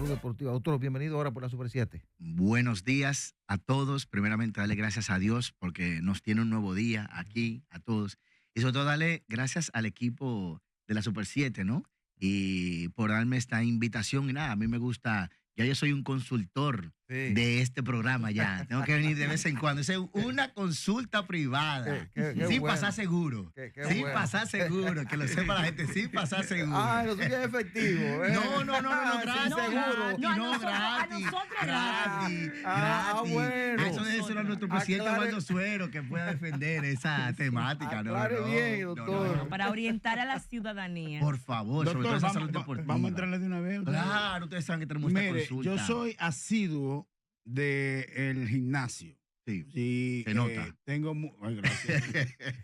Salud Deportiva. Doctor, bienvenido ahora por la Super 7. Buenos días a todos. Primeramente, darle gracias a Dios porque nos tiene un nuevo día aquí, a todos. Y sobre todo, darle gracias al equipo de la Super 7, ¿no? Y por darme esta invitación. Y nada, a mí me gusta, ya yo soy un consultor de este programa ya. Tengo que venir de vez en cuando. Es una consulta privada. Qué Sin bueno. pasar seguro. Sin bueno. pasar seguro. Que lo sepa la gente. Sin pasar seguro. Ah, lo tuyo es efectivo. No, gratis. seguro. Gratis. Gratis. Bueno. Eso era nuestro presidente Eduardo Suero que pueda defender esa temática. Aclare bien, doctor. No, para orientar a la ciudadanía. Por favor, Doctor, sobre todo esa salud deportiva. vamos a entrarle de una vez. Claro, ustedes saben que tenemos esta Mire, consulta. yo soy asiduo del gimnasio. Sí, Sí, se nota. Tengo... Ay, gracias.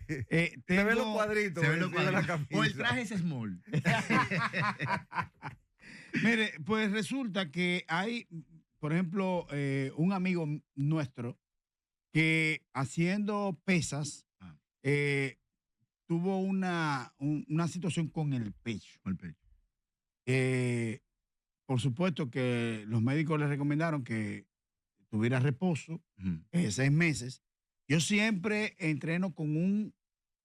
Se ven los cuadritos. Se ven los de la cuadritos. camisa. O el traje es small. Mire, pues resulta que hay, por ejemplo, un amigo nuestro que haciendo pesas tuvo una situación con el pecho. Con el pecho. Por supuesto que los médicos le recomendaron que tuviera reposo 6 meses. Yo siempre entreno con un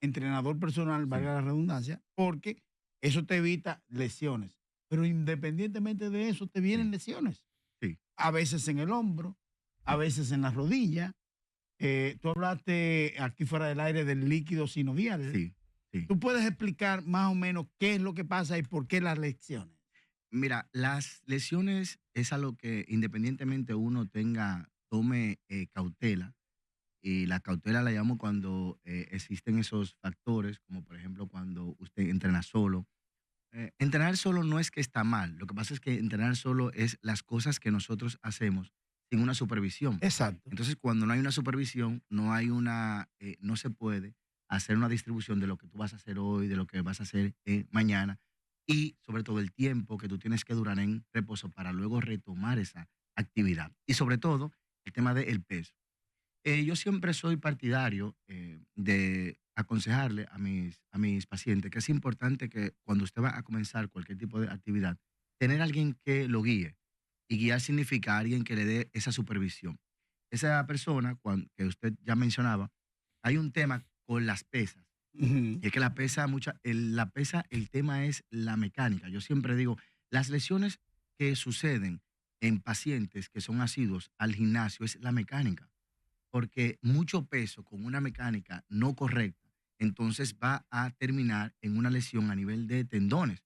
entrenador personal, valga la redundancia, porque eso te evita lesiones. Pero independientemente de eso, te vienen lesiones. Sí. A veces en el hombro, a veces en la rodilla. Tú hablaste aquí fuera del aire del líquido sinovial. Sí, sí. ¿Tú puedes explicar más o menos qué es lo que pasa y por qué las lesiones? Mira, las lesiones es algo que independientemente uno tome cautela. Y la cautela la llamo cuando existen esos factores, como por ejemplo cuando usted entrena solo. Entrenar solo no es que está mal. Lo que pasa es que entrenar solo es las cosas que nosotros hacemos sin una supervisión. Exacto. Entonces, cuando no hay una supervisión, no se puede hacer una distribución de lo que tú vas a hacer hoy, de lo que vas a hacer mañana y sobre todo el tiempo que tú tienes que durar en reposo para luego retomar esa actividad. Y sobre todo, el tema del peso. Yo siempre soy partidario de aconsejarle a mis pacientes que es importante que cuando usted va a comenzar cualquier tipo de actividad, tener alguien que lo guíe. Y guiar significa alguien que le dé esa supervisión. Esa persona, que usted ya mencionaba, hay un tema con las pesas. Y es que la pesa, el tema es la mecánica. Yo siempre digo, las lesiones que suceden en pacientes que son asiduos al gimnasio es la mecánica. Porque mucho peso con una mecánica no correcta, entonces va a terminar en una lesión a nivel de tendones,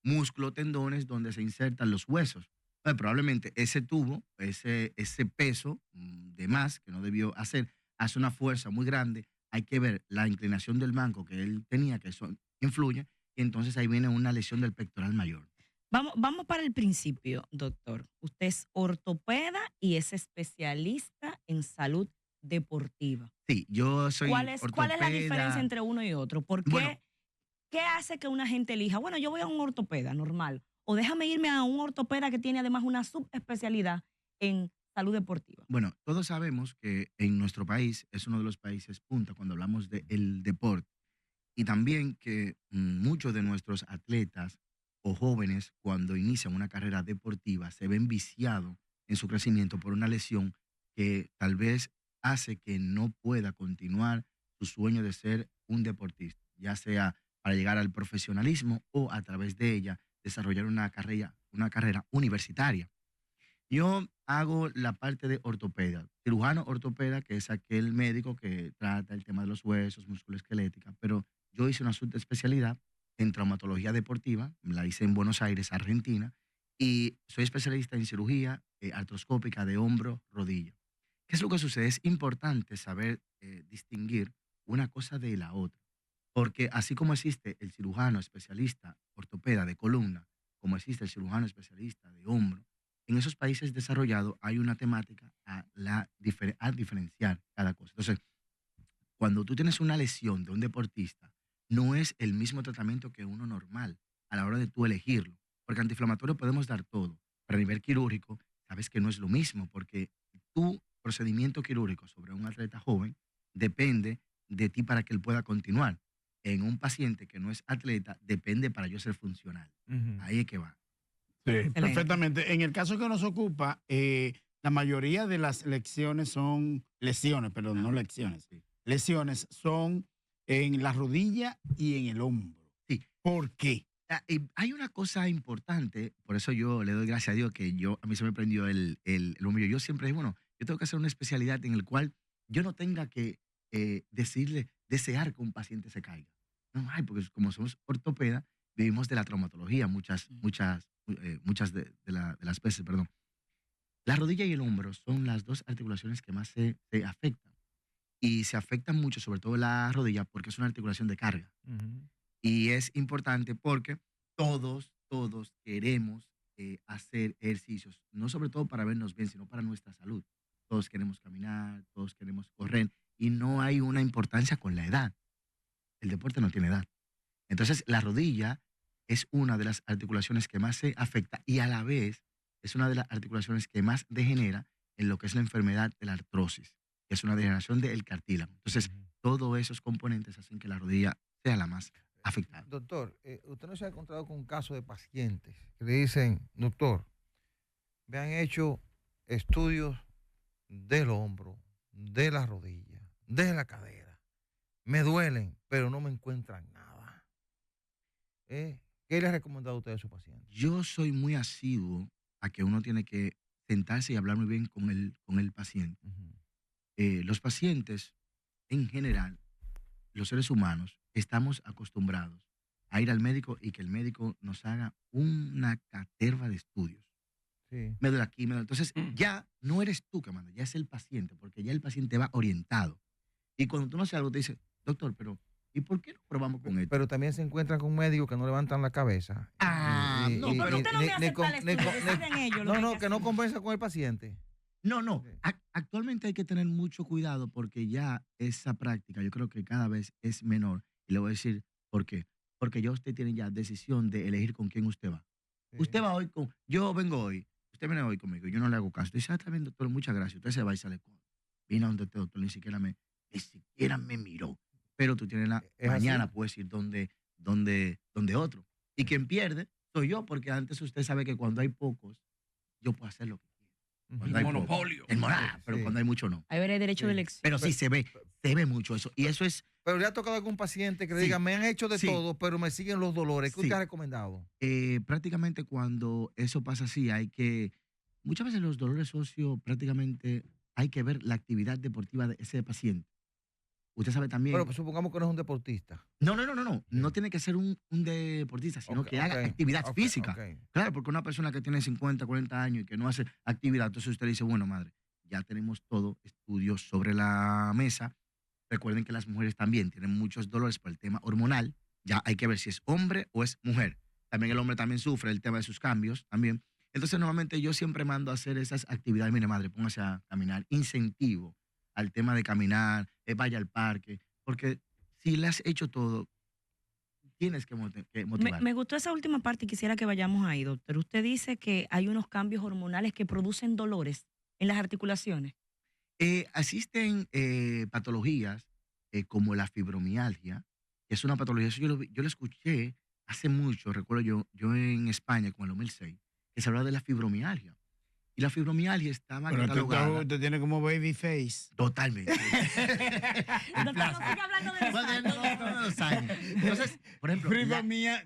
músculo, tendones, donde se insertan los huesos. Probablemente ese tubo, ese peso de más que no debió hacer, hace una fuerza muy grande. Hay que ver la inclinación del manco que él tenía, que eso influye, y entonces ahí viene una lesión del pectoral mayor. Vamos para el principio, doctor. Usted es ortopeda y es especialista en salud deportiva. Sí, yo soy ¿Cuál es la diferencia entre uno y otro? ¿Por qué? Bueno, ¿Qué hace que una gente elija? Bueno, yo voy a un ortopeda normal. O déjame irme a un ortopeda que tiene además una subespecialidad en salud deportiva. Bueno, todos sabemos que en nuestro país es uno de los países punta cuando hablamos del deporte. Y también que muchos de nuestros atletas o jóvenes cuando inician una carrera deportiva se ven viciados en su crecimiento por una lesión que tal vez hace que no pueda continuar su sueño de ser un deportista, ya sea para llegar al profesionalismo o a través de ella desarrollar una carrera universitaria. Yo hago la parte de ortopedia, cirujano ortopeda, que es aquel médico que trata el tema de los huesos, musculoesquelética, pero yo hice una subespecialidad en traumatología deportiva, la hice en Buenos Aires, Argentina, y soy especialista en cirugía artroscópica de hombro, rodilla. ¿Qué es lo que sucede? Es importante saber distinguir una cosa de la otra, porque así como existe el cirujano especialista ortopeda de columna, como existe el cirujano especialista de hombro, en esos países desarrollados hay una temática a diferenciar cada cosa. Entonces, cuando tú tienes una lesión de un deportista, no es el mismo tratamiento que uno normal a la hora de tú elegirlo. Porque antiinflamatorio podemos dar todo, pero a nivel quirúrgico, sabes que no es lo mismo, porque tu procedimiento quirúrgico sobre un atleta joven depende de ti para que él pueda continuar. En un paciente que no es atleta, depende para yo ser funcional. Ahí es que va. Sí, perfectamente. En el caso que nos ocupa, la mayoría de las lesiones son lesiones, perdón, no lecciones. Lesiones son en la rodilla y en el hombro. Sí. ¿Por qué? Hay una cosa importante, por eso yo le doy gracias a Dios que a mí se me prendió el hombro. Yo siempre digo, bueno, yo tengo que hacer una especialidad en el cual yo no tenga que desear que un paciente se caiga. No, porque como somos ortopedas, vivimos de la traumatología muchas de las veces, perdón. La rodilla y el hombro son las dos articulaciones que más se afectan. Y se afectan mucho, sobre todo la rodilla, porque es una articulación de carga. Y es importante porque todos queremos hacer ejercicios, no sobre todo para vernos bien, sino para nuestra salud. Todos queremos caminar, todos queremos correr, y no hay una importancia con la edad. El deporte no tiene edad. Entonces, la rodilla es una de las articulaciones que más se afecta y a la vez es una de las articulaciones que más degenera en lo que es la enfermedad de la artrosis, que es una degeneración del cartílago. Entonces, todos esos componentes hacen que la rodilla sea la más afectada. Doctor, ¿usted no se ha encontrado con un caso de pacientes que le dicen, doctor, me han hecho estudios del hombro, de la rodilla, de la cadera, me duelen, pero no me encuentran nada? ¿Qué le ha recomendado usted a su paciente? Yo soy muy asiduo a que uno tiene que sentarse y hablar muy bien con el paciente. Los pacientes, en general, los seres humanos, estamos acostumbrados a ir al médico y que el médico nos haga una caterva de estudios. Sí. Me duele aquí, me duele. Entonces, ya no eres tú que manda, ya es el paciente, porque ya el paciente va orientado. Y cuando tú no haces algo, te dice, doctor, pero ¿y por qué no probamos con esto? Pero también se encuentran con médicos que no levantan la cabeza. No, pero usted no me acepta el estudio, deciden ellos lo que hay que que no hacer. conversa con el paciente. No. Actualmente hay que tener mucho cuidado porque ya esa práctica yo creo que cada vez es menor. Y le voy a decir por qué. Porque ya usted tiene ya decisión de elegir con quién usted va. Sí. Usted va hoy yo vengo hoy, usted viene hoy conmigo, yo no le hago caso. Usted dice, está bien, doctor, muchas gracias. Usted se va y sale con. Vine a donde este doctor, ni siquiera me miró. Pero tú tienes mañana así. puedes ir donde otro. Y quien pierde soy yo, porque antes usted sabe que cuando hay pocos, yo puedo hacer lo que quiera. Cuando hay monopolio. pocos, pero Sí. cuando hay mucho no. Ahí veré derecho de elección. Pero sí se ve mucho eso. Y eso es Pero le ha tocado a algún paciente que le Sí. diga, me han hecho de Sí. todo, pero me siguen los dolores. ¿Qué Sí. usted ha recomendado? prácticamente cuando eso pasa así, muchas veces los dolores óseos prácticamente hay que ver la actividad deportiva de ese paciente. Usted sabe también. Pero pues, supongamos que no es un deportista. No. No tiene que ser un deportista, sino que haga actividad física. Claro, porque una persona que tiene 50, 40 años y que no hace actividad, entonces usted dice, bueno, madre, ya tenemos todo, estudios sobre la mesa. Recuerden que las mujeres también tienen muchos dolores por el tema hormonal. Ya hay que ver si es hombre o es mujer. También el hombre también sufre el tema de sus cambios también. Entonces, normalmente yo siempre mando a hacer esas actividades. Mire, madre, póngase a caminar. Incentivo al tema de caminar, vaya al parque. Porque si le has hecho todo, tienes que motivar. Me gustó esa última parte y quisiera que vayamos ahí, doctor. Usted dice que hay unos cambios hormonales que producen dolores en las articulaciones. Existen patologías como la fibromialgia, que es una patología, eso yo lo escuché hace mucho, recuerdo yo en España, como en el 2006, que se hablaba de la fibromialgia. Y la fibromialgia estaba catalogada. Usted tiene como baby face. Totalmente. Doctor, no siga hablando de los años. Entonces, por ejemplo, Fibromialgia.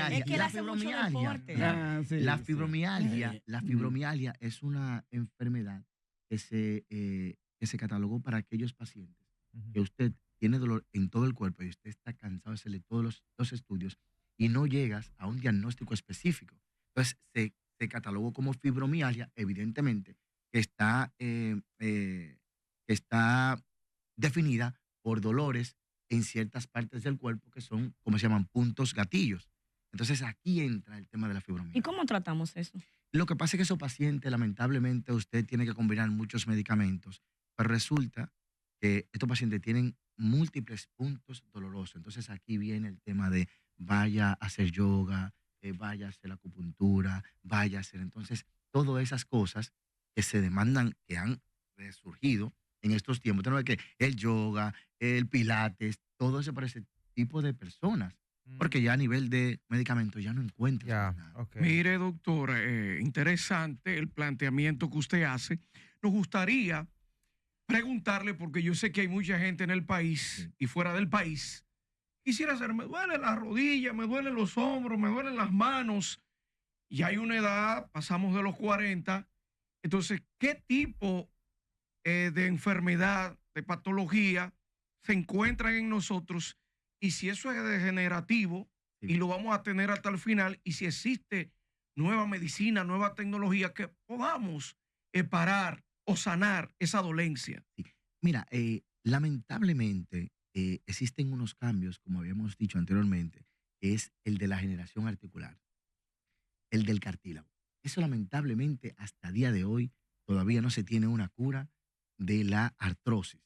Es que él la hace mucho fibromialgia. deporte. La fibromialgia es una enfermedad que se catalogó para aquellos pacientes que usted tiene dolor en todo el cuerpo y usted está cansado de hacerle todos los estudios y no llegas a un diagnóstico específico. Entonces, se catalogó como fibromialgia, evidentemente, que está definida por dolores en ciertas partes del cuerpo que son, como se llaman, puntos gatillos. Entonces, aquí entra el tema de la fibromialgia. ¿Y cómo tratamos eso? Lo que pasa es que esos pacientes, lamentablemente, usted tiene que combinar muchos medicamentos, pero resulta que estos pacientes tienen múltiples puntos dolorosos. Entonces, aquí viene el tema de vaya a hacer yoga, vaya a hacer la acupuntura, vaya a hacer. Entonces, todas esas cosas que se demandan, que han resurgido en estos tiempos. Tenemos que el yoga, el pilates, todo eso para ese tipo de personas. porque ya a nivel de medicamentos ya no encuentras Ya, nada. okay. Mire, doctor, interesante el planteamiento que usted hace. Nos gustaría preguntarle, porque yo sé que hay mucha gente en el país y fuera del país. Quisiera saber, me duele la rodilla, me duelen los hombros, me duelen las manos. Ya hay una edad, pasamos de los 40. Entonces, ¿qué tipo de enfermedad, de patología se encuentran en nosotros? Y si eso es degenerativo y lo vamos a tener hasta el final, y si existe nueva medicina, nueva tecnología que podamos parar o sanar esa dolencia. Mira, lamentablemente existen unos cambios, como habíamos dicho anteriormente, que es el de la generación articular, el del cartílago. Eso lamentablemente hasta día de hoy todavía no se tiene una cura de la artrosis,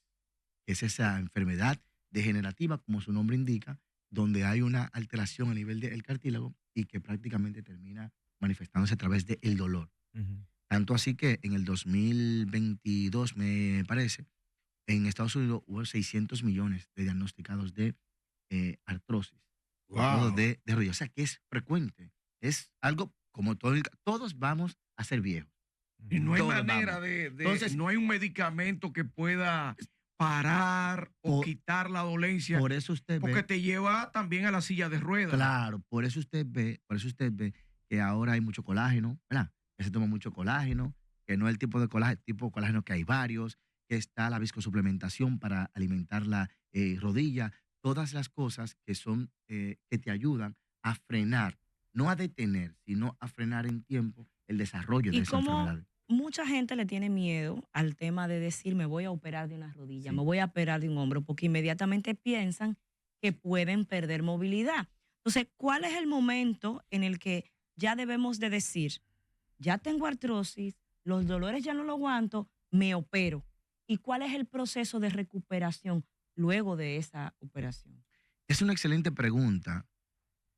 que es esa enfermedad degenerativa, como su nombre indica, donde hay una alteración a nivel del cartílago y que prácticamente termina manifestándose a través del dolor. Tanto así que en el 2022, me parece, en Estados Unidos hubo 600 millones de diagnosticados de artrosis, de rodilla. O sea que es frecuente. Es algo como todos vamos a ser viejos. Y no hay Todos manera vamos. Entonces, no hay un medicamento que pueda parar o quitar la dolencia. Por eso usted porque ve, te lleva también a la silla de ruedas. claro, por eso usted ve que ahora hay mucho colágeno, ¿verdad? Que se toma mucho colágeno, que no es el tipo de colágeno que hay varios, que está la viscosuplementación para alimentar la rodilla, todas las cosas que son que te ayudan a frenar, no a detener, sino a frenar en tiempo el desarrollo de Y esa como enfermedad. mucha gente le tiene miedo al tema de decir, me voy a operar de una rodilla, Sí. me voy a operar de un hombro, porque inmediatamente piensan que pueden perder movilidad. Entonces, ¿cuál es el momento en el que ya debemos de decir, ya tengo artrosis, los dolores ya no lo aguanto, me opero? ¿Y cuál es el proceso de recuperación luego de esa operación? Es una excelente pregunta,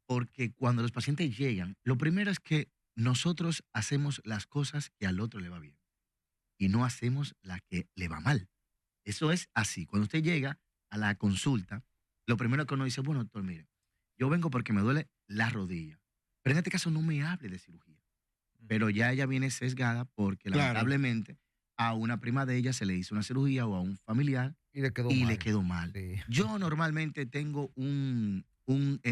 porque cuando los pacientes llegan, lo primero es que nosotros hacemos las cosas que al otro le va bien y no hacemos la que le va mal. Eso es así. Cuando usted llega a la consulta, lo primero que uno dice, bueno, doctor, mire, yo vengo porque me duele la rodilla, pero en este caso no me hable de cirugía. Pero ya ella viene sesgada porque Claro. lamentablemente a una prima de ella se le hizo una cirugía o a un familiar Y le quedó y mal. le quedó mal. Sí. Yo normalmente tengo un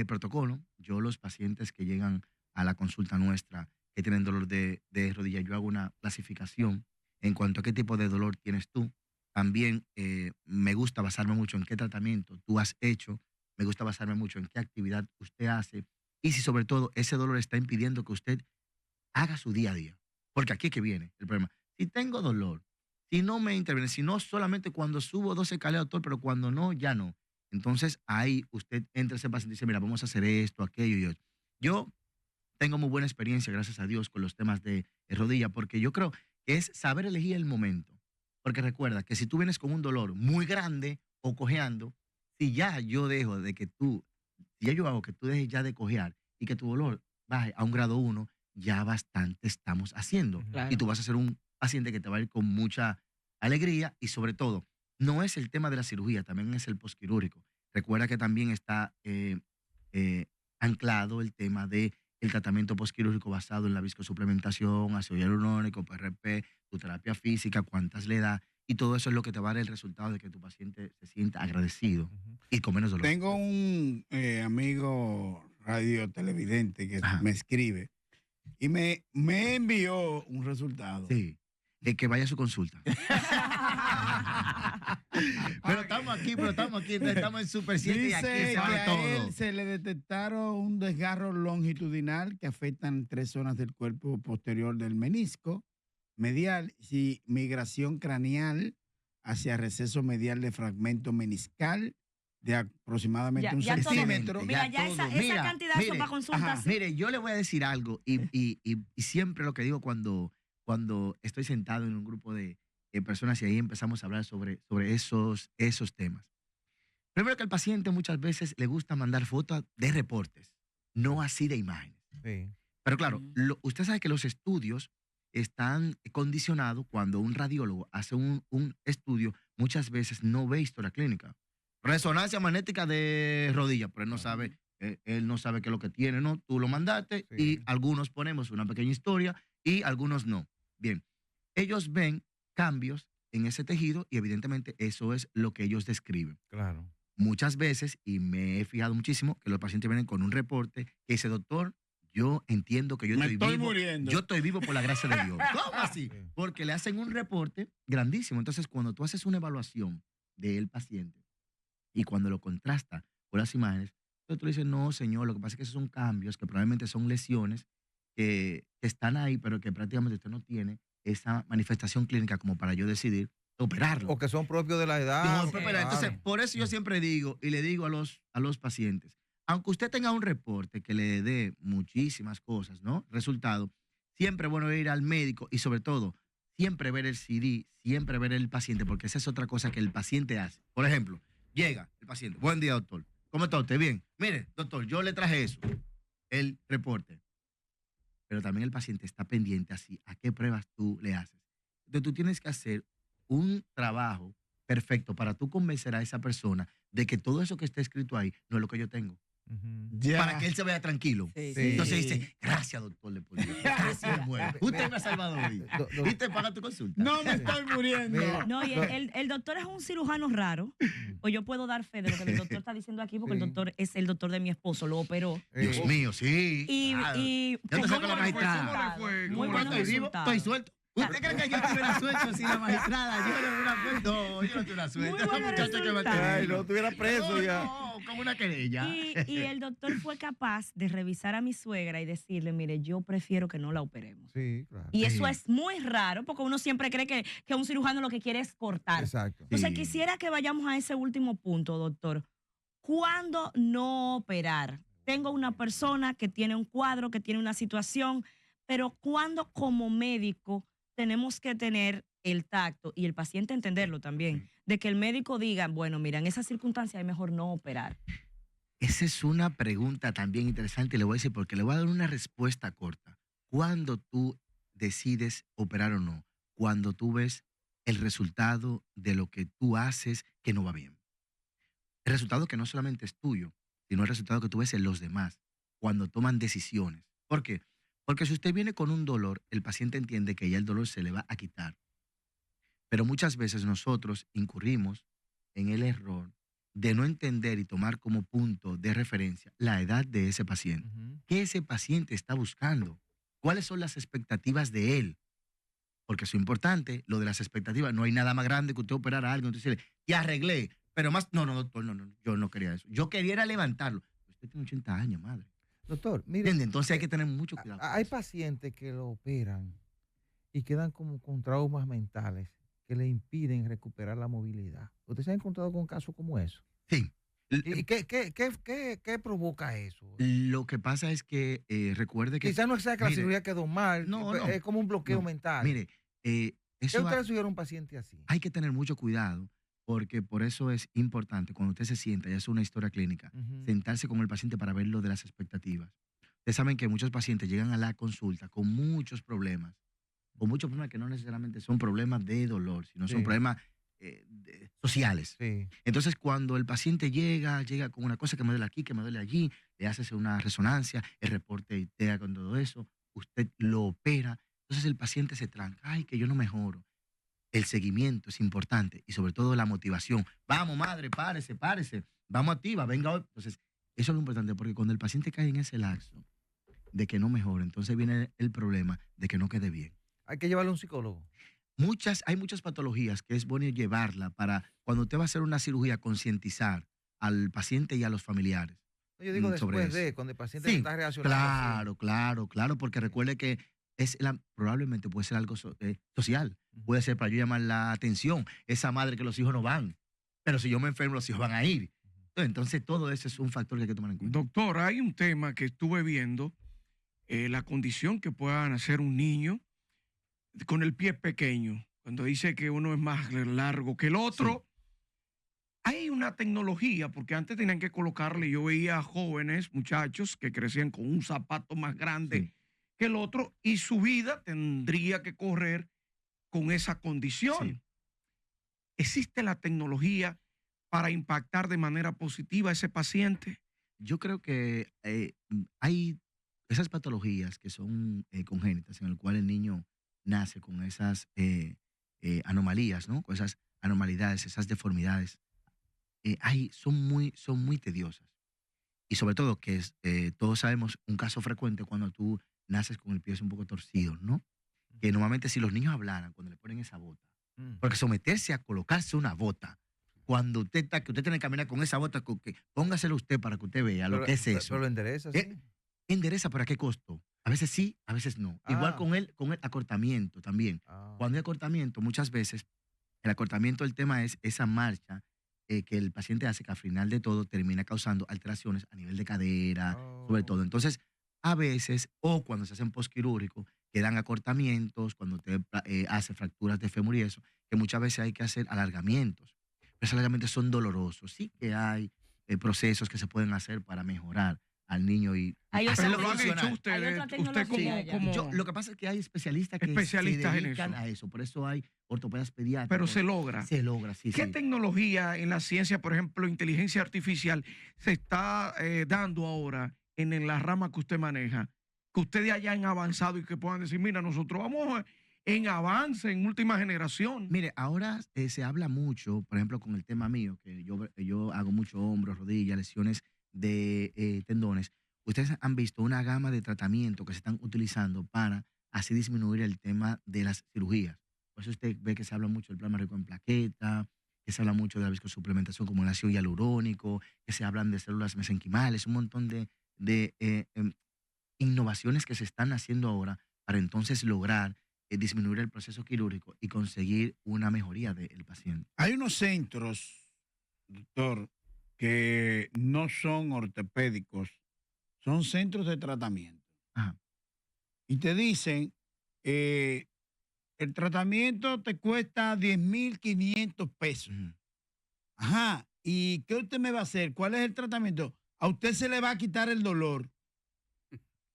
protocolo. Yo, los pacientes que llegan a la consulta nuestra, que tienen dolor de rodilla, yo hago una clasificación en cuanto a qué tipo de dolor tienes tú. También me gusta basarme mucho en qué tratamiento tú has hecho. Me gusta basarme mucho en qué actividad usted hace. Y si sobre todo ese dolor está impidiendo que usted haga su día a día. Porque aquí es que viene el problema. Si tengo dolor, si no me interviene, si no solamente cuando subo 2 escaleras, doctor, pero cuando no, ya no. Entonces ahí usted entra ese paciente y dice, mira, vamos a hacer esto, aquello y otro. Yo tengo muy buena experiencia, gracias a Dios, con los temas de rodilla, porque yo creo que es saber elegir el momento. Porque recuerda que si tú vienes con un dolor muy grande o cojeando, si ya yo dejo de que tú, si ya yo hago que tú dejes ya de cojear y que tu dolor baje a un grado 1, ya bastante estamos haciendo. Claro. Y tú vas a ser un paciente que te va a ir con mucha alegría y sobre todo, no es el tema de la cirugía, también es el postquirúrgico. Recuerda que también está anclado el tema del tratamiento postquirúrgico basado en la viscosuplementación, ácido hialurónico, PRP, tu terapia física, cuántas le da, y todo eso es lo que te va a dar el resultado de que tu paciente se sienta agradecido y con menos dolor. Tengo un amigo radio televidente que Ajá. me escribe y me envió un resultado. Sí, de que vaya a su consulta. pero estamos aquí, estamos en Super 7 y Dice aquí que se vale a todo. él se le detectaron un desgarro longitudinal que afectan 3 zonas del cuerpo posterior del menisco medial y migración craneal hacia receso medial de fragmento meniscal de aproximadamente Ya- un ya todo- centímetro. Mira, ya todo. esa Mira, cantidad son mire, para consultas. ajá, Mire, yo le voy a decir algo y siempre lo que digo cuando estoy sentado en un grupo de personas y ahí empezamos a hablar sobre esos temas. Primero que al paciente muchas veces le gusta mandar fotos de reportes, no así de imágenes. Sí. Pero claro, usted sabe que los estudios están condicionados cuando un radiólogo hace un estudio, muchas veces no ve historia clínica. Resonancia magnética de rodilla, pero él no sabe él no sabe qué es lo que tiene, ¿no? Tú lo mandaste Sí. y algunos ponemos una pequeña historia y algunos no. Bien, ellos ven cambios en ese tejido y evidentemente eso es lo que ellos describen. Claro. Muchas veces, y me he fijado muchísimo, que los pacientes vienen con un reporte que dice, doctor, yo entiendo que yo Me estoy estoy vivo. muriendo. Yo estoy vivo por la gracia de Dios. ¿Cómo así? Sí. Porque le hacen un reporte grandísimo. Entonces, cuando tú haces una evaluación del paciente y cuando lo contrasta con las imágenes, entonces tú le dices, no, señor, lo que pasa es que esos son cambios, que probablemente son lesiones que están ahí, pero que prácticamente usted no tiene esa manifestación clínica como para yo decidir operarlo. O que son propios de la edad. No, o pero, que- espera, entonces, claro. por eso yo siempre digo, y le digo a los pacientes, aunque usted tenga un reporte que le dé muchísimas cosas, ¿no? Resultado, siempre es bueno ir al médico y sobre todo, siempre ver el CD, siempre ver el paciente, porque esa es otra cosa que el paciente hace. Por ejemplo, llega el paciente, buen día, doctor. ¿Cómo está usted? Bien. Mire, doctor, yo le traje eso, el reporte. Pero también el paciente está pendiente así a qué pruebas tú le haces. Entonces tú tienes que hacer un trabajo perfecto para tú convencer a esa persona de que todo eso que está escrito ahí no es lo que yo tengo. Ujú. Ya. Para que él se vea tranquilo. Sí, Sí. Entonces dice, gracias, doctor Leopoldo. Gracias, me muero. Usted me ha salvado hoy. Y te paga tu consulta. No me estoy muriendo. Mira. No, y el doctor es un cirujano raro, o yo puedo dar fe de lo que el doctor está diciendo aquí, porque Sí. el doctor es el doctor de mi esposo, lo operó. Dios mío, sí. Y, Claro. y Ya te con saca la buenos magistrada. resultados, ¿Cómo le fue? muy ¿Cómo le buenos fue? Estoy vivo, resultados. estoy suelto. ¿Usted cree que yo estuviera suelto sin la magistrada? Yo no hubiera suelto. No, yo no estuviera suelto. Muy Esa buenos muchacha que me resultados. Ay, no estuviera preso ya. No, como una querella. Y el doctor fue capaz de revisar a mi suegra y decirle, mire, yo prefiero que no la operemos. Sí, claro. Y eso Sí. es muy raro, porque uno siempre cree que un cirujano lo que quiere es cortar. Exacto. Entonces, Sí. quisiera que vayamos a ese último punto, doctor. ¿Cuándo no operar? Tengo una persona que tiene un cuadro, que tiene una situación, pero ¿cuándo como médico tenemos que tener el tacto y el paciente entenderlo también? De que el médico diga, bueno, mira, en esas circunstancias es mejor no operar. Esa es una pregunta también interesante y le voy a decir porque le voy a dar una respuesta corta. ¿Cuándo tú decides operar o no? Cuando tú ves el resultado de lo que tú haces que no va bien. El resultado que no solamente es tuyo, sino el resultado que tú ves en los demás cuando toman decisiones. ¿Por qué? Porque si usted viene con un dolor, el paciente entiende que ya el dolor se le va a quitar. Pero muchas veces nosotros incurrimos en el error de no entender y tomar como punto de referencia la edad de ese paciente. Ujú. ¿Qué ese paciente está buscando? ¿Cuáles son las expectativas de él? Porque eso es importante, lo de las expectativas. No hay nada más grande que usted operar a alguien. Entonces, te arreglé, pero más, no, doctor, no, yo no quería eso. Yo quería era levantarlo. Usted tiene 80 años, madre. Doctor, mire, ¿Entiende? Entonces hay que tener mucho cuidado. con hay eso. pacientes que lo operan y quedan como con traumas mentales que le impiden recuperar la movilidad. ¿Usted se ha encontrado con casos como eso? Sí. ¿Y qué provoca eso? Lo que pasa es que recuerde que... Quizás no sea que la mire, cirugía quedó mal, no, es como un bloqueo no, mental. Mire, ¿Qué eso usted le sugiere a un paciente así? hay que tener mucho cuidado porque por eso es importante cuando usted se sienta y hace una historia clínica, Ujú. sentarse con el paciente para ver lo de las expectativas. Ustedes saben que muchos pacientes llegan a la consulta con muchos problemas que no necesariamente son problemas de dolor, sino son Sí. problemas sociales. Sí. Entonces, cuando el paciente llega con una cosa que me duele aquí, que me duele allí, le haces una resonancia, el reporte ITEA con todo eso, usted lo opera, entonces el paciente se tranca, ay, que yo no mejoro. El seguimiento es importante y sobre todo la motivación. Vamos, madre, párese, vamos activa, venga hoy. Entonces, eso es lo importante porque cuando el paciente cae en ese laxo de que no mejora, entonces viene el problema de que no quede bien. Hay que llevarlo a un psicólogo. Hay muchas patologías que es bueno llevarla para cuando usted va a hacer una cirugía, concientizar al paciente y a los familiares. Yo digo sobre después eso. de, cuando el paciente Sí, está reaccionando. claro, porque recuerde que probablemente puede ser algo social. Ujú. Puede ser para yo llamar la atención. Esa madre que los hijos no van. Pero si yo me enfermo, los hijos van a ir. Entonces, todo eso es un factor que hay que tomar en cuenta. Doctor, hay un tema que estuve viendo, la condición que pueda nacer un niño con el pie pequeño, cuando dice que uno es más largo que el otro. Hay una tecnología, porque antes tenían que colocarle, yo veía jóvenes, muchachos, que crecían con un zapato más grande que el otro y su vida tendría que correr con esa condición. Sí. ¿Existe la tecnología para impactar de manera positiva a ese paciente? yo creo que hay esas patologías que son congénitas, en el cual el niño nace con esas anomalías, ¿no? Con esas anormalidades, esas deformidades. Son muy tediosas. Y sobre todo que todos sabemos un caso frecuente cuando tú naces con el pie un poco torcido, ¿no? Que normalmente si los niños hablaran cuando le ponen esa bota, porque someterse a colocarse una bota, cuando usted tiene que caminar con esa bota, póngaselo usted para que usted vea lo que es eso. Pero lo endereza, sí. Endereza, ¿pero a qué costo? A veces sí, a veces no. Igual con el acortamiento también. Cuando hay acortamiento, muchas veces, el acortamiento, el tema es esa marcha que el paciente hace, que al final de todo termina causando alteraciones a nivel de cadera, sobre todo. Entonces, a veces, o cuando se hacen postquirúrgicos, quedan acortamientos, cuando usted hace fracturas de fémur y eso, que muchas veces hay que hacer alargamientos. Pero esos alargamientos son dolorosos. Sí que hay procesos que se pueden hacer para mejorar al niño y Hay Pero otra- lo han hecho hay ustedes, otra usted tecnología ya. como lo que pasa es que hay especialistas que Especialistas se en dedican eso. a eso. Por eso hay ortopedas pediátricos. pero se logra. Se logra, sí, ¿Qué sí. tecnología en la ciencia, por ejemplo, inteligencia artificial, se está dando ahora en la rama que usted maneja? Que ustedes hayan avanzado y que puedan decir, mira, nosotros vamos en avance, en última generación. Mire, ahora se habla mucho, por ejemplo, con el tema mío, que yo hago mucho hombros, rodillas, lesiones de tendones. Ustedes han visto una gama de tratamientos que se están utilizando para así disminuir el tema de las cirugías. Por eso usted ve que se habla mucho del plasma rico en plaqueta, que se habla mucho de la viscosuplementación como el ácido hialurónico, que se hablan de células mesenquimales, un montón de innovaciones que se están haciendo ahora para entonces lograr disminuir el proceso quirúrgico y conseguir una mejoría del paciente. Hay unos centros, doctor, que no son ortopédicos, son centros de tratamiento. Ajá. Y te dicen, el tratamiento te cuesta 10.500 pesos. Ujú. Ajá. ¿Y qué usted me va a hacer? ¿Cuál es el tratamiento? A usted se le va a quitar el dolor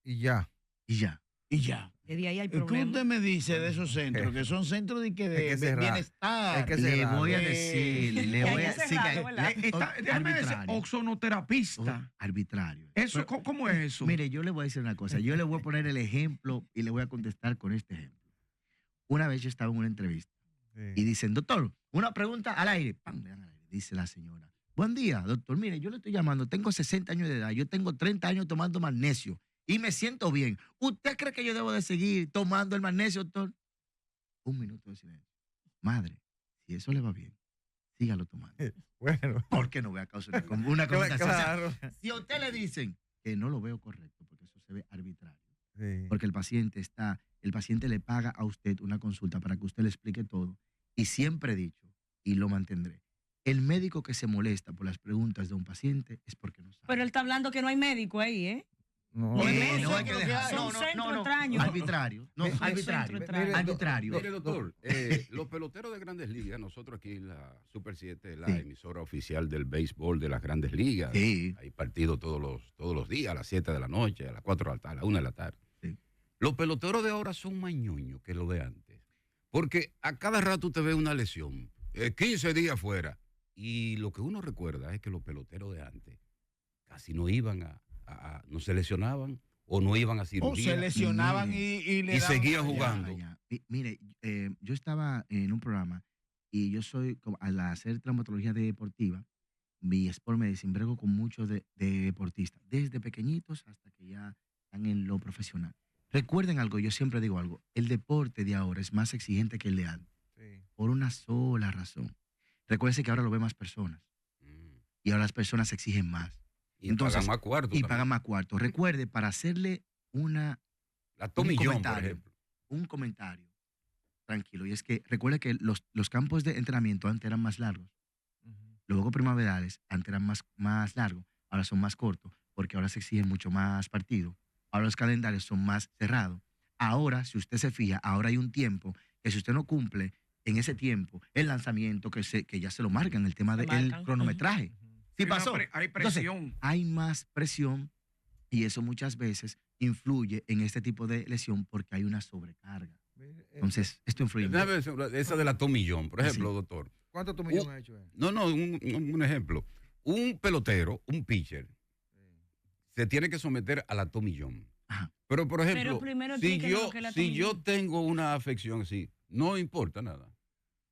Y ya. Y ya. y ya. Desde ahí hay ¿Qué problemas. usted me dice de esos centros? Que son centros de, Es que cerrar. bienestar. Es que Le cerrado. voy a decir, le Que voy hay a que decir cerrarlo, ¿verdad? Déjame decir, arbitrario. ozonoterapista. Arbitrario. Eso, ¿cómo es eso? Mire, yo le voy a decir una cosa. Yo le voy a poner el ejemplo y le voy a contestar con este ejemplo. Una vez yo estaba en una entrevista y dicen, doctor, una pregunta al aire. ¡Pam! Le dan al aire. Dice la señora, buen día, doctor. Mire, yo le estoy llamando, tengo 60 años de edad, yo tengo 30 años tomando magnesio y me siento bien. ¿Usted cree que yo debo de seguir tomando el magnesio, doctor? Un minuto de silencio. Madre, si eso le va bien, sígalo tomando. Bueno. Porque no voy a causar una conversación. Claro. Si a usted le dicen que no lo veo correcto, porque eso se ve arbitrario, Sí. porque el paciente le paga a usted una consulta para que usted le explique todo, y siempre he dicho, y lo mantendré, el médico que se molesta por las preguntas de un paciente es porque no sabe. Pero él está hablando que no hay médico ahí, ¿eh? No, No, no hay que dejar. Son centros extraños. Arbitrario. No, Son arbitrario. centros extraños. Arbitrario. Mire, doctor, los peloteros de Grandes Ligas, nosotros aquí en la Super 7, la Sí. emisora oficial del béisbol de las Grandes Ligas. Sí. Hay partidos todos los días, a las 7 de la noche, a las 4 de la tarde, a la 1 de la tarde. Sí. Los peloteros de ahora son más ñoños que los de antes. Porque a cada rato usted ve una lesión, 15 días fuera. Y lo que uno recuerda es que los peloteros de antes casi no iban no se lesionaban o no iban a O cirugía. se lesionaban y le Y daban seguía allá. jugando. Mire, yo estaba en un programa y yo al hacer traumatología deportiva, mi Sport Medicine, brego con muchos de deportistas, desde pequeñitos hasta que ya están en lo profesional. Recuerden algo, yo siempre digo algo, el deporte de ahora es más exigente que el de antes, Sí. por una sola razón. Recuérdense que ahora lo ven más personas y ahora las personas exigen más. Y Entonces, pagan más cuarto. Y también. pagan más cuarto. Recuerde, para hacerle La Tomillón, por comentario. ejemplo. un comentario tranquilo, y es que recuerde que los campos de entrenamiento antes eran más largos, los juegos primaverales antes eran más largos, ahora son más cortos, porque ahora se exigen mucho más partidos, ahora los calendarios son más cerrados. Ahora, si usted se fija, ahora hay un tiempo que si usted no cumple en ese tiempo, el lanzamiento que ya se lo marcan, el tema Se del marcan. cronometraje. ¿Sí pasó? Hay Entonces, presión. hay más presión y eso muchas veces influye en este tipo de lesión porque hay una sobrecarga. Entonces, esto influye mucho. Déjame ver, esa de la Tomillón, por ejemplo, Sí. doctor. ¿Cuánto Tomillón ha hecho él? No, un ejemplo. Un pelotero, un pitcher, se tiene que someter a la tomillón. Ajá. Pero, por ejemplo, Pero primero si explíquenos lo que es la si yo tomillón. tengo una afección así, no importa nada.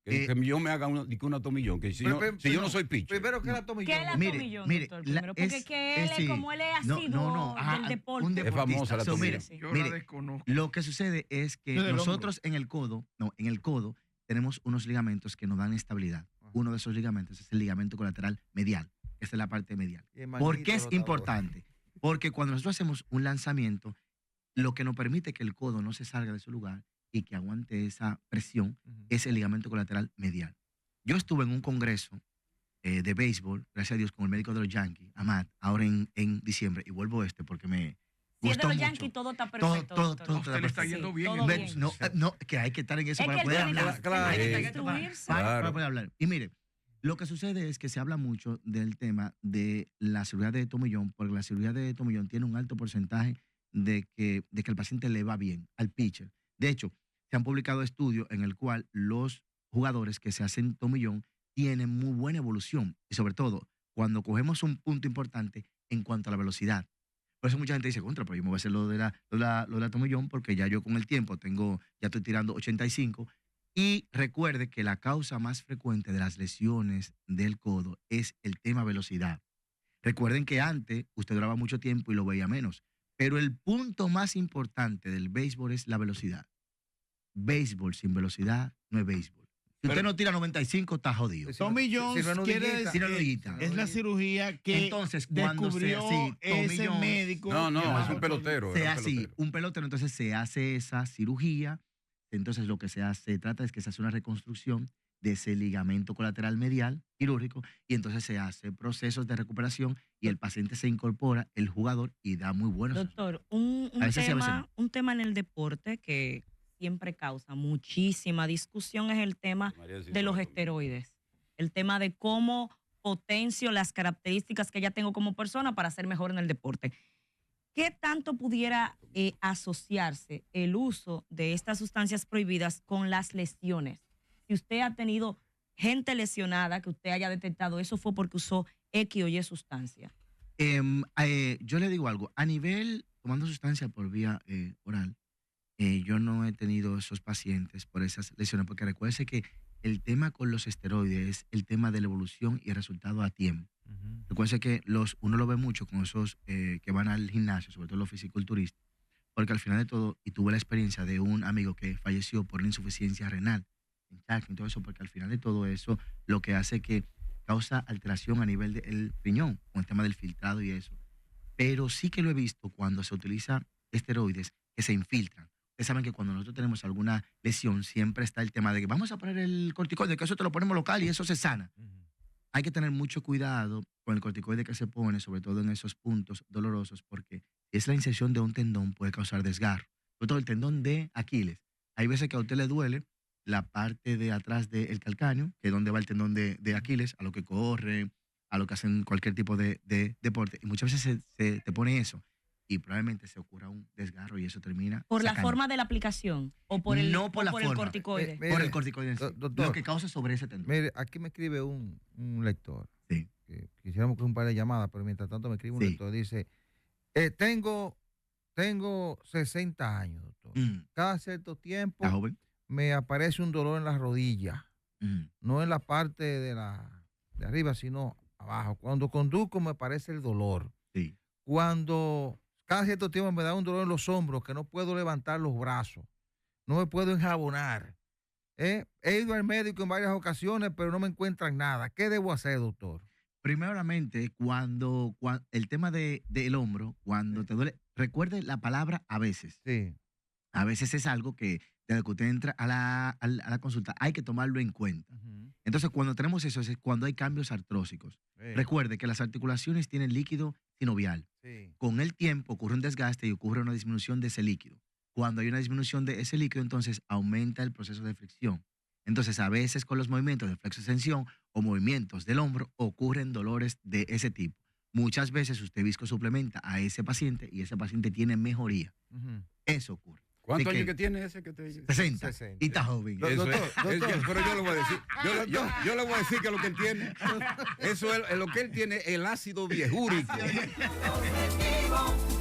Que yo me haga una tomillón, que si yo no soy pitcher. Primero que la tomillón. ¿Qué es la Mire, tomillón, mire, doctor? la- Primero, porque es- que él es- es como él es no, asiduo no, del deporte. un Es famosa la deportista. So, tomillón. Sí. Yo mire, la desconozco. lo que sucede es que Del nosotros en el codo tenemos unos ligamentos que nos dan estabilidad. Ajá. Uno de esos ligamentos es el ligamento colateral medial. Esta es la parte medial. Y el ¿Por manguito qué es rotador. importante? Porque cuando nosotros hacemos un lanzamiento, lo que nos permite que el codo no se salga de su lugar y que aguante esa presión Ujú. es el ligamento colateral medial. Yo estuve en un congreso de béisbol, gracias a Dios, con el médico de los Yankees, Amat, ahora en diciembre, y vuelvo a porque me Si es de gustó los mucho. Yankees, todo está perfecto. todo, doctor. todo A usted le está Sí, yendo bien. todo Ve, bien. no, que hay que estar en eso Es para que él poder tiene hablar. que, Claro. tiene que Sí. instruirse. Para Claro. poder hablar. Y mire, lo que sucede es que se habla mucho del tema de la cirugía de tomillón, porque la cirugía de tomillón tiene un alto porcentaje de que el paciente le va bien al pitcher. De hecho, se han publicado estudios en el cual los jugadores que se hacen tomillón tienen muy buena evolución y sobre todo cuando cogemos un punto importante en cuanto a la velocidad. Por eso mucha gente dice, contra, pero yo me voy a hacer lo de la tomillón porque ya yo con el tiempo ya estoy tirando 85. Y recuerde que la causa más frecuente de las lesiones del codo es el tema velocidad. Recuerden que antes usted duraba mucho tiempo y lo veía menos, pero el punto más importante del béisbol es la velocidad. Béisbol sin velocidad no es béisbol. Si usted no tira 95, está jodido. Si no- Tommy si Jones no es quiere nudillita. decir Si no que nudillita. es la cirugía que Entonces, cuando descubrió sea así, Tommy ese Jones- médico. No, que es va un a- pelotero. sea era un así, pelotero. un pelotero, entonces se hace esa cirugía. Entonces lo que se trata es que se hace una reconstrucción de ese ligamento colateral medial quirúrgico y entonces se hace procesos de recuperación y el paciente se incorpora, el jugador, y da muy buenos. Doctor, un A veces sí, a veces tema, no. un tema en el deporte que siempre causa muchísima discusión es el tema María decía de los eso. esteroides. El tema de cómo potencio las características que ya tengo como persona para ser mejor en el deporte. ¿Qué tanto pudiera asociarse el uso de estas sustancias prohibidas con las lesiones? Si usted ha tenido gente lesionada que usted haya detectado, eso fue porque usó X o Y sustancia. Yo le digo algo, a nivel, tomando sustancia por vía oral, yo no he tenido esos pacientes por esas lesiones, porque recuerde que el tema con los esteroides es el tema de la evolución y el resultado a tiempo. Ujú. Recuerde que uno lo ve mucho con esos que van al gimnasio, sobre todo los fisiculturistas, porque al final de todo, y tuve la experiencia de un amigo que falleció por una insuficiencia renal, en Charqui y todo eso, porque al final de todo eso lo que hace que causa alteración a nivel del riñón, con el tema del filtrado y eso. Pero sí que lo he visto cuando se utiliza esteroides que se infiltran. Ustedes saben que cuando nosotros tenemos alguna lesión, siempre está el tema de que vamos a poner el corticoide, que eso te lo ponemos local y eso se sana. Ujú. Hay que tener mucho cuidado con el corticoide que se pone, sobre todo en esos puntos dolorosos, porque si es la inserción de un tendón, puede causar desgarro. Sobre todo el tendón de Aquiles. Hay veces que a usted le duele la parte de atrás del calcáneo, que es donde va el tendón de Aquiles, a lo que corre, a lo que hacen cualquier tipo de deporte. Y muchas veces se te pone eso y probablemente se ocurra un desgarro y eso termina ¿Por la sacando. forma de la aplicación o por el, No por la el forma. corticoide? Mire, Por el corticoide en sí. doctor, Lo que causa sobre ese tendón. Mire, aquí me escribe un lector. Sí. Que quisiéramos que un par de llamadas, pero mientras tanto me escribe un Sí. lector. Dice, tengo 60 años, doctor. Cada cierto tiempo ¿Está joven? me aparece un dolor en la rodilla. Mm. No en la parte de arriba, sino abajo. Cuando conduzco me aparece el dolor. Sí. Cuando cada cierto tiempo me da un dolor en los hombros que no puedo levantar los brazos. No me puedo enjabonar. He ido al médico en varias ocasiones, pero no me encuentran nada. ¿Qué debo hacer, doctor? Primeramente, cuando el tema del hombro, cuando te duele, recuerde la palabra a veces. Sí. A veces es algo que desde que usted entra a la consulta hay que tomarlo en cuenta. Ujú. Entonces, cuando tenemos eso es cuando hay cambios artrósicos. Sí. Recuerde que las articulaciones tienen líquido sinovial. Sí. Con el tiempo ocurre un desgaste y ocurre una disminución de ese líquido. Cuando hay una disminución de ese líquido, entonces aumenta el proceso de fricción. Entonces, a veces con los movimientos de flexo-extensión o movimientos del hombro ocurren dolores de ese tipo. Muchas veces usted viscosuplementa a ese paciente y ese paciente tiene mejoría. Ujú. Eso ocurre. ¿Cuántos ¿De años qué? que tiene ese que te 60. 60. Y está joven. Eso Doctor, es, doctor. pero yo le voy a decir, yo le voy a decir que lo que él tiene, eso es lo que él tiene, el ácido viejúrico. Objetivo.